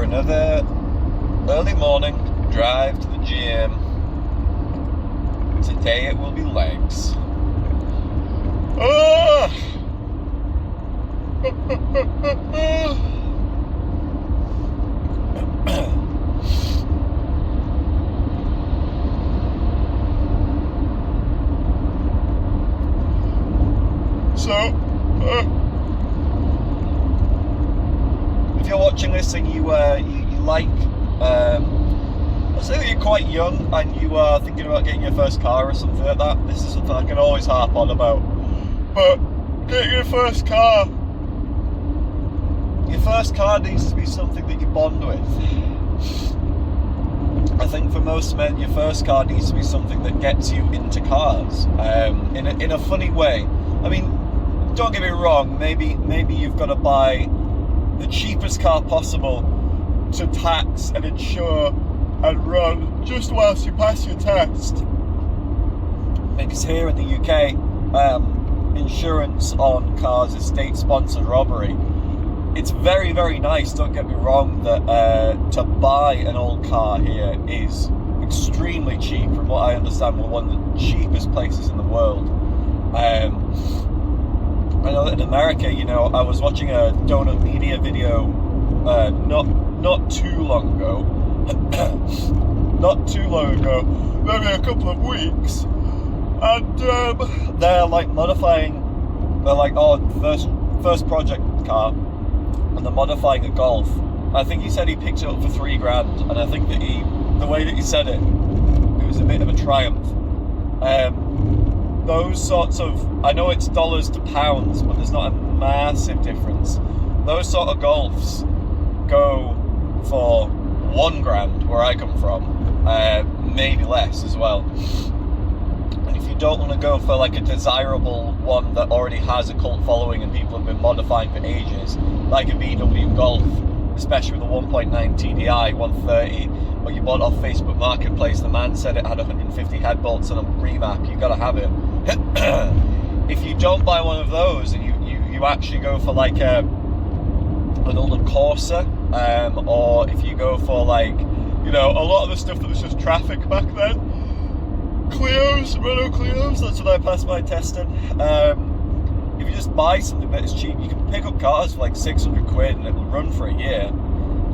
for another early morning drive to the gym. Today it will be legs. If you're watching this and you like, let's say that you're quite young and you are thinking about getting your first car or something like that, this is something I can always harp on about. But getting your first car needs to be something that you bond with. I think for most men, your first car needs to be something that gets you into cars in a funny way. I mean, don't get me wrong, maybe you've got to buy the cheapest car possible to tax and insure and run just whilst you pass your test. Because here in the UK, insurance on cars is state-sponsored robbery. It's very, very nice, don't get me wrong, that to buy an old car here is extremely cheap. From what I understand, we're one of the cheapest places in the world. I know that in America, I was watching a Donut Media video not too long ago, maybe a couple of weeks, and they're like modifying, first project car, and they're modifying a Golf. I think he said he picked it up for $3,000, and I think that the way that he said it was a bit of a triumph. Those sorts of, I know it's dollars to pounds, but there's not a massive difference. Those sort of Golfs go for $1,000 where I come from, maybe less as well. And if you don't want to go for like a desirable one that already has a cult following and people have been modifying for ages, like a VW Golf, especially with a 1.9 TDI 130, what you bought off Facebook Marketplace, the man said it had 150 head bolts and a remap, you gotta have it. If you don't buy one of those and you actually go for like an older Corsa, or if you go for like, a lot of the stuff that was just traffic back then, Renault Clios, that's what I passed my testing. If you just buy something that is cheap, you can pick up cars for like 600 quid and it will run for a year.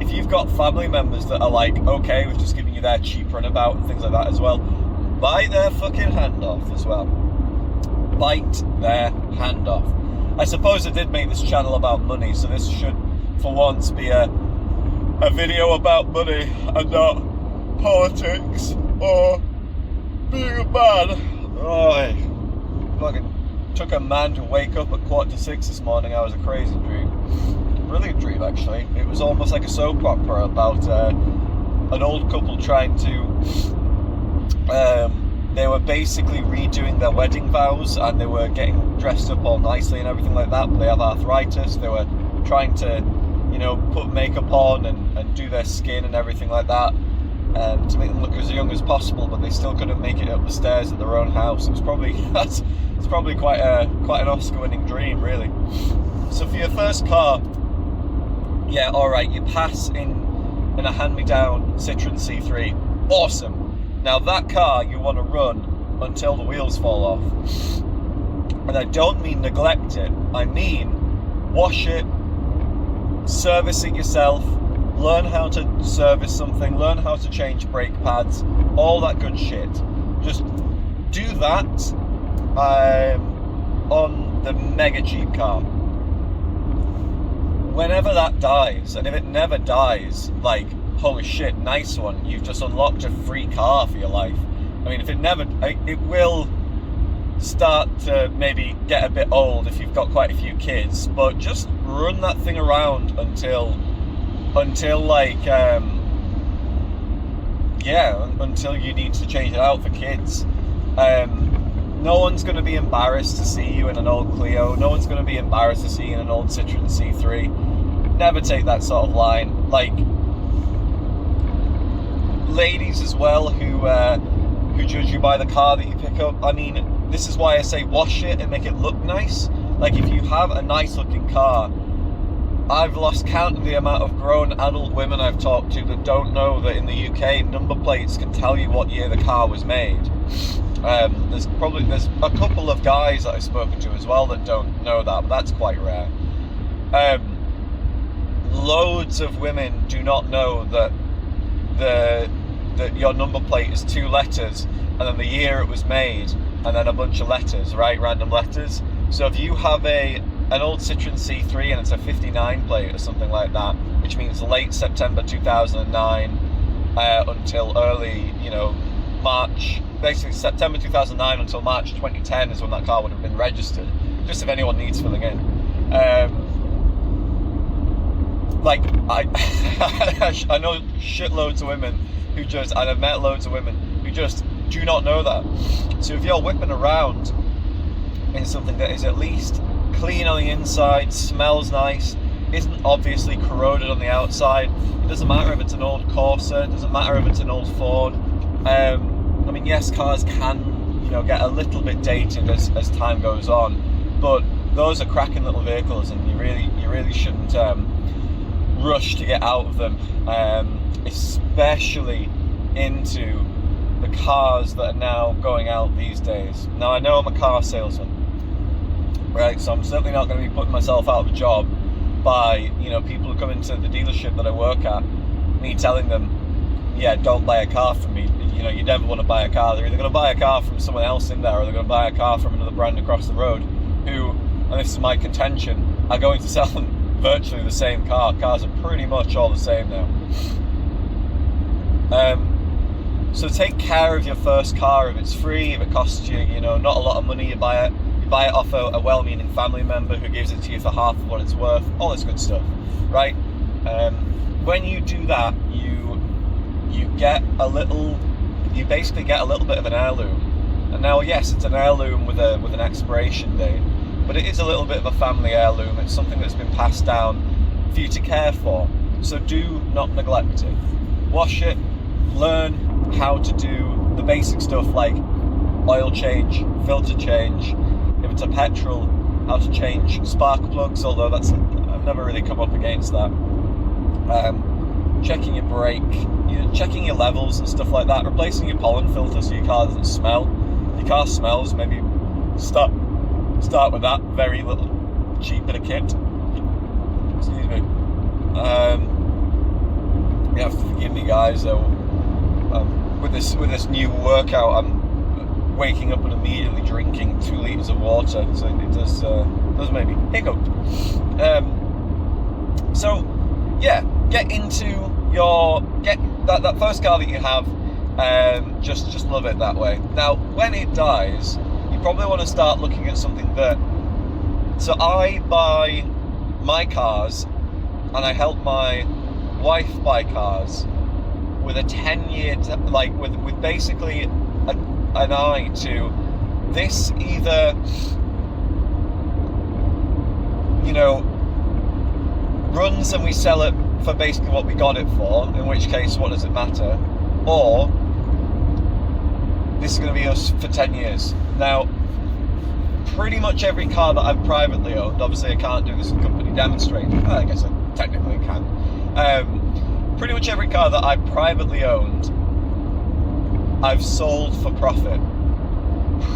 If you've got family members that are like, okay with just giving you their cheap runabout and things like that as well, bite their fucking hand off as well. Bite their hand off. I suppose I did make this channel about money, so this should for once be a video about money and not politics or being a man. Oh, I fucking took a man to wake up at 5:45 this morning. I was a crazy dream. Brilliant dream, actually. It was almost like a soap opera about an old couple trying to they were basically redoing their wedding vows, and they were getting dressed up all nicely and everything like that, but they have arthritis. They were trying to, put makeup on and do their skin and everything like that, to make them look as young as possible, but they still couldn't make it up the stairs at their own house. It's probably quite an Oscar-winning dream, really. So for your first car, yeah, all right, you pass in a hand-me-down Citroen C3. Awesome. Now that car you want to run until the wheels fall off. And I don't mean neglect it. I mean wash it, service it yourself, learn how to service something, learn how to change brake pads, all that good shit. Just do that on the mega cheap car. Whenever that dies, and if it never dies, like, holy shit, nice one, you've just unlocked a free car for your life. I mean, it will start to maybe get a bit old if you've got quite a few kids, but just run that thing around until you need to change it out for kids. No one's going to be embarrassed to see you in an old Clio. No one's going to be embarrassed to see you in an old Citroen C3. Never take that sort of line. Like, ladies as well who judge you by the car that you pick up, I mean, this is why I say wash it and make it look nice. Like, if you have a nice looking car, I've lost count of the amount of grown adult women I've talked to that don't know that in the UK, number plates can tell you what year the car was made. There's a couple of guys that I've spoken to as well that don't know that, but that's quite rare. Loads of women do not know that that your number plate is 2 letters and then the year it was made and then a bunch of letters, right? Random letters. So if you have an old Citroen C3 and it's a 59 plate or something like that, which means late September 2009 until early, March, basically September 2009 until March 2010 is when that car would have been registered, just if anyone needs filling in. I know shitloads of women and I've met loads of women who just do not know that. So if you're whipping around in something that is at least clean on the inside, smells nice, isn't obviously corroded on the outside, it doesn't matter if it's an old Corsa, it doesn't matter if it's an old Ford. Yes, cars can, get a little bit dated as time goes on, but those are cracking little vehicles, and you really shouldn't rush to get out of them, especially into the cars that are now going out these days. Now, I know I'm a car salesman, right? So I'm certainly not going to be putting myself out of a job by, people who come into the dealership that I work at, me telling them, yeah, don't buy a car from me. You never want to buy a car. They're either going to buy a car from someone else in there, or they're going to buy a car from another brand across the road who, and this is my contention, are going to sell them virtually the same car. Cars are pretty much all the same now. So take care of your first car. If it's free, if it costs you, not a lot of money, you buy it off a well-meaning family member who gives it to you for half of what it's worth, all this good stuff, right? When you do that, you basically get a little bit of an heirloom. And now, yes, it's an heirloom with an expiration date, but it is a little bit of a family heirloom. It's something that's been passed down for you to care for. So do not neglect it. Wash it, learn how to do the basic stuff like oil change, filter change. If it's a petrol, how to change spark plugs, although I've never really come up against that. Checking your brake, checking your levels and stuff like that, replacing your pollen filter so your car doesn't smell. If your car smells, maybe start with that very little cheap bit of kit. Excuse me. You have to forgive me, guys, though. With this new workout, I'm waking up and immediately drinking 2 litres of water, so it does make me hiccup. Get into that first car that you have. Just love it that way. Now, when it dies, you probably want to start looking at something that. So I buy my cars, and I help my wife buy cars with a 10-year, with basically an eye to this either, runs and we sell it for basically what we got it for, in which case, what does it matter? Or this is going to be us for 10 years. Now, pretty much every car that I've privately owned, obviously I can't do this in company demonstrating, I guess I technically can. Pretty much every car that I privately owned, I've sold for profit.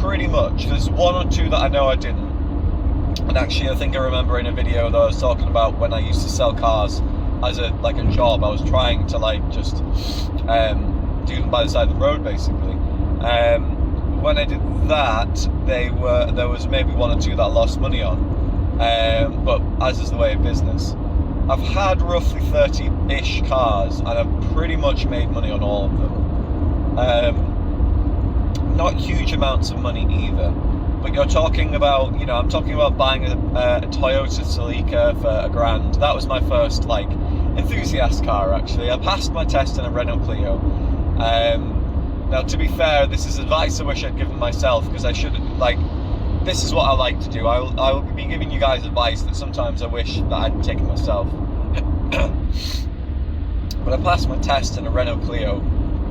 Pretty much. There's 1 or 2 that I know I didn't. And actually, I think I remember in a video that I was talking about when I used to sell cars as a job. I was trying to just do them by the side of the road, basically. When I did that, there was maybe 1 or 2 that I lost money on. But as is the way of business, I've had roughly 30-ish cars, and I've pretty much made money on all of them. Not huge amounts of money either. But you're talking about, I'm talking about buying a Toyota Celica for $1,000. That was my first, enthusiast car, actually. I passed my test in a Renault Clio. Now, to be fair, this is advice I wish I'd given myself, because I should, this is what I like to do. I will be giving you guys advice that sometimes I wish that I'd taken myself. But I passed my test in a Renault Clio.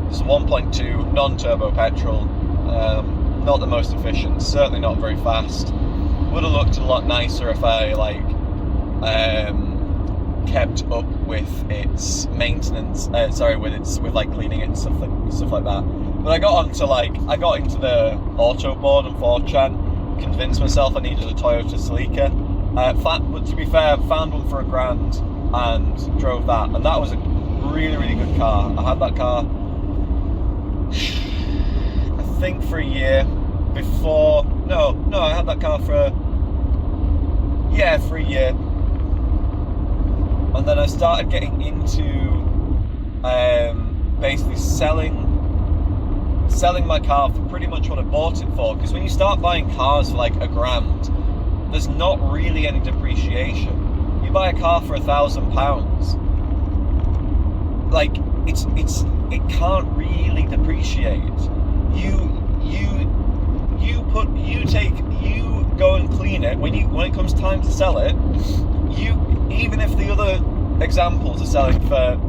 It's a 1.2 non-turbo petrol. Not the most efficient, certainly not very fast. Would have looked a lot nicer if I kept up with its maintenance. With like cleaning it and stuff like that. But I got into the auto board on 4chan, convinced myself I needed a Toyota Celica. But to be fair, found one for $1,000 and drove that, and that was a really, really good car. I had that car, I think, for a year before. No, I had that car for a year, and then I started getting into basically selling my car for pretty much what I bought it for. Because when you start buying cars for like $1,000, there's not really any depreciation. You buy a car for £1,000, like it can't really depreciate. You go and clean it when it comes time to sell it. Even if the other examples are selling for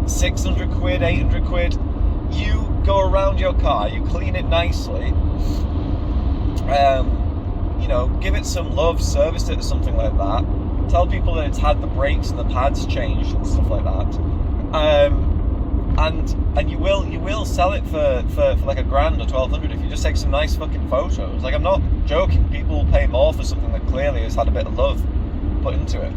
600 quid, 800 quid, you go around your car, you clean it nicely, give it some love, service it or something like that. Tell people that it's had the brakes and the pads changed and stuff like that. And you will sell it for like $1,000 or $1,200 if you just take some nice fucking photos. Like, I'm not joking. People will pay more for something that clearly has had a bit of love put into it.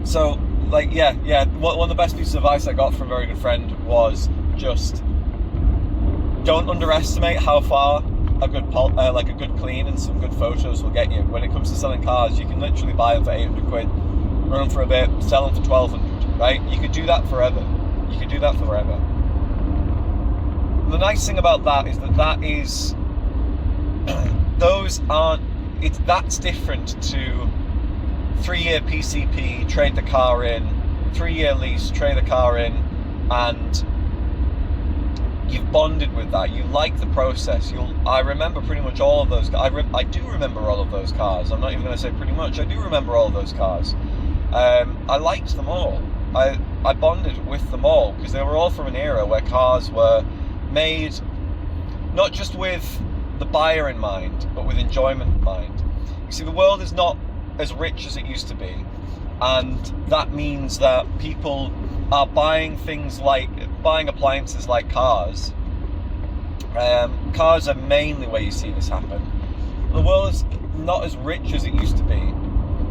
So like, yeah. One of the best pieces of advice I got from a very good friend was just don't underestimate how far a good clean and some good photos will get you. When it comes to selling cars, you can literally buy them for 800 quid, run them for a bit, sell them for 1,200, right? You could do that forever. The nice thing about that is that's different to 3-year PCP, trade the car in, 3-year lease, trade the car in, and you've bonded with that. You like the process. I remember pretty much all of those. I do remember all of those cars. I'm not even going to say pretty much. I do remember all of those cars. I liked them all. I bonded with them all because they were all from an era where cars were made not just with the buyer in mind, but with enjoyment in mind. You see, the world is not as rich as it used to be, and that means that people are buying appliances like cars. Cars are mainly where you see this happen. The world is not as rich as it used to be,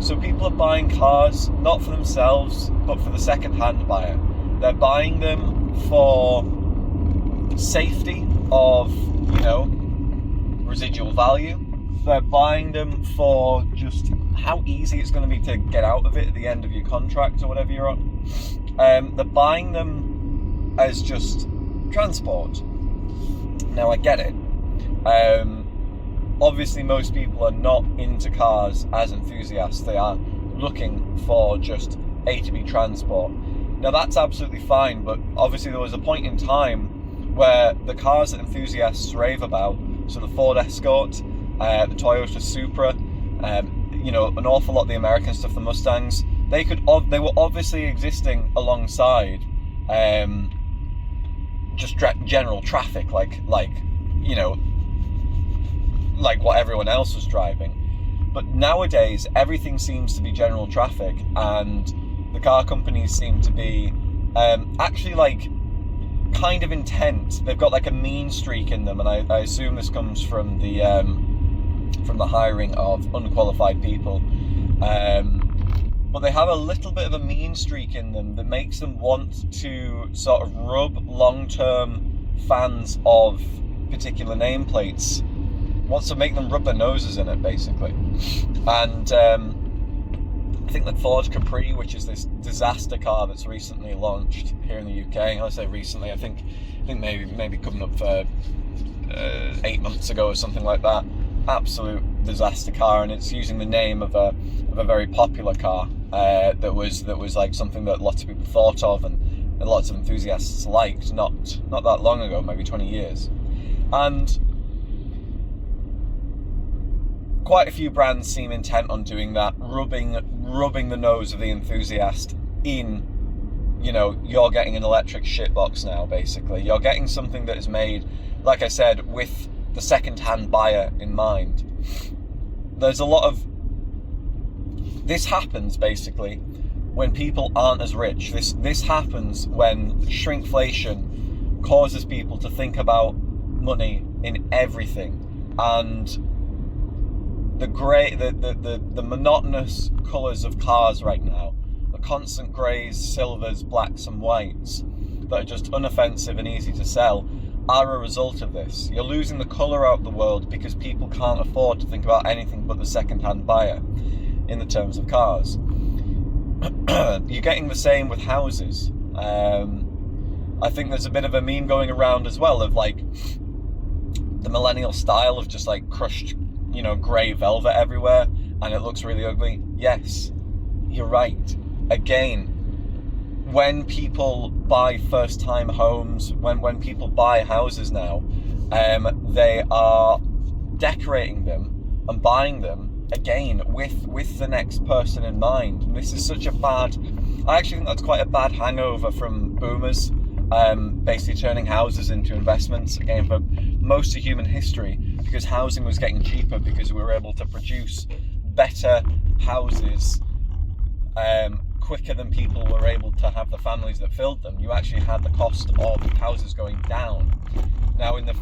so people are buying cars not for themselves but for the second-hand buyer. They're buying them for safety of, residual value. They're buying them for just how easy it's going to be to get out of it at the end of your contract or whatever you're on. They're buying them as just transport. Now, I get it. Obviously, most people are not into cars as enthusiasts. They are looking for just A to B transport. Now, that's absolutely fine, but obviously there was a point in time where the cars that enthusiasts rave about, so the Ford Escort, the Toyota Supra, an awful lot of the American stuff, the Mustangs, they were obviously existing alongside just general traffic, like what everyone else was driving. But nowadays, everything seems to be general traffic, and the car companies seem to be actually kind of intent. They've got like a mean streak in them, and I assume this comes from the hiring of unqualified people. But they have a little bit of a mean streak in them that makes them want to sort of rub long-term fans of particular nameplates, wants to make them rub their noses in it, basically. And I think the Ford Capri, which is this disaster car that's recently launched here in the UK, I say recently, I think maybe coming up for 8 months ago or something like that. Absolute disaster car, and it's using the name of a very popular car that was like something that lots of people thought of and lots of enthusiasts liked not that long ago, maybe 20 years. And quite a few brands seem intent on doing that, rubbing the nose of the enthusiast in, you're getting an electric shitbox now, basically. You're getting something that is made, like I said, with the second-hand buyer in mind. There's a lot of this happens basically when people aren't as rich. This happens when shrinkflation causes people to think about money in everything, and the monotonous colours of cars right now, the constant greys, silvers, blacks and whites that are just unoffensive and easy to sell, are a result of this. You're losing the colour out of the world because people can't afford to think about anything but the second-hand buyer in the terms of cars. You're getting the same with houses. I think there's a bit of a meme going around as well of like the millennial style of just like crushed, grey velvet everywhere, and it looks really ugly. Yes, you're right. Again, when people buy first-time homes, when people buy houses now, they are decorating them and buying them again with the next person in mind. And this is such a bad. I actually think that's quite a bad hangover from boomers, basically turning houses into investments again for most of human history, because housing was getting cheaper because we were able to produce better houses quicker than people were able to have the families that filled them. You actually had the cost of houses going down. Now in the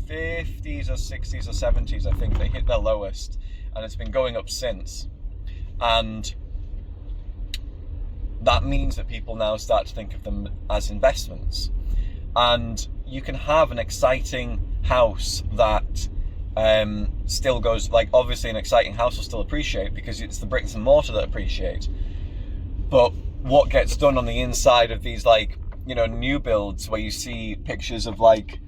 50s or 60s or 70s, I think they hit their lowest, and it's been going up since. And that means that people now start to think of them as investments. And you can have an exciting house that still goes, like, obviously an exciting house will still appreciate because it's the bricks and mortar that appreciate. But what gets done on the inside of these, like, new builds where you see pictures of like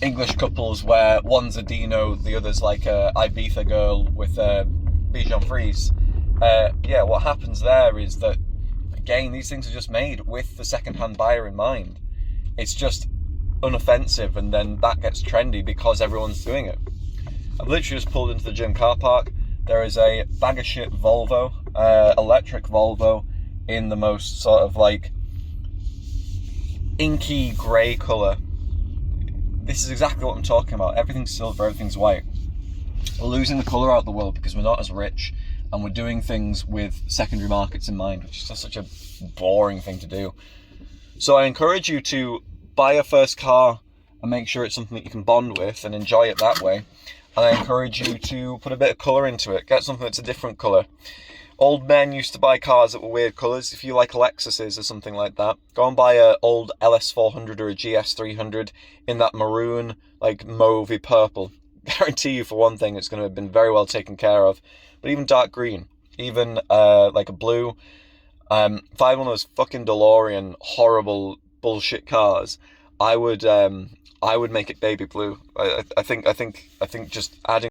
English couples where one's a Dino, the other's like a Ibiza girl with Bichon Frise. What happens there is that, again, these things are just made with the second-hand buyer in mind. It's just unoffensive, and then that gets trendy because everyone's doing it. I've literally just pulled into the gym car park. There is a bag of shit Volvo, electric Volvo, in the most sort of like inky grey colour. This is exactly what I'm talking about. Everything's silver, everything's white. We're losing the colour out of the world because we're not as rich, and we're doing things with secondary markets in mind, which is just such a boring thing to do. So I encourage you to buy a first car and make sure it's something that you can bond with and enjoy it that way. And I encourage you to put a bit of colour into it. Get something that's a different colour. Old men used to buy cars that were weird colours. If you like Lexuses or something like that, go and buy an old LS400 or a GS300 in that maroon, like mauvey purple. Guarantee you, for one thing, it's going to have been very well taken care of. But even dark green, even like a blue. If I had one of those fucking DeLorean horrible bullshit cars, I would make it baby blue. I think just adding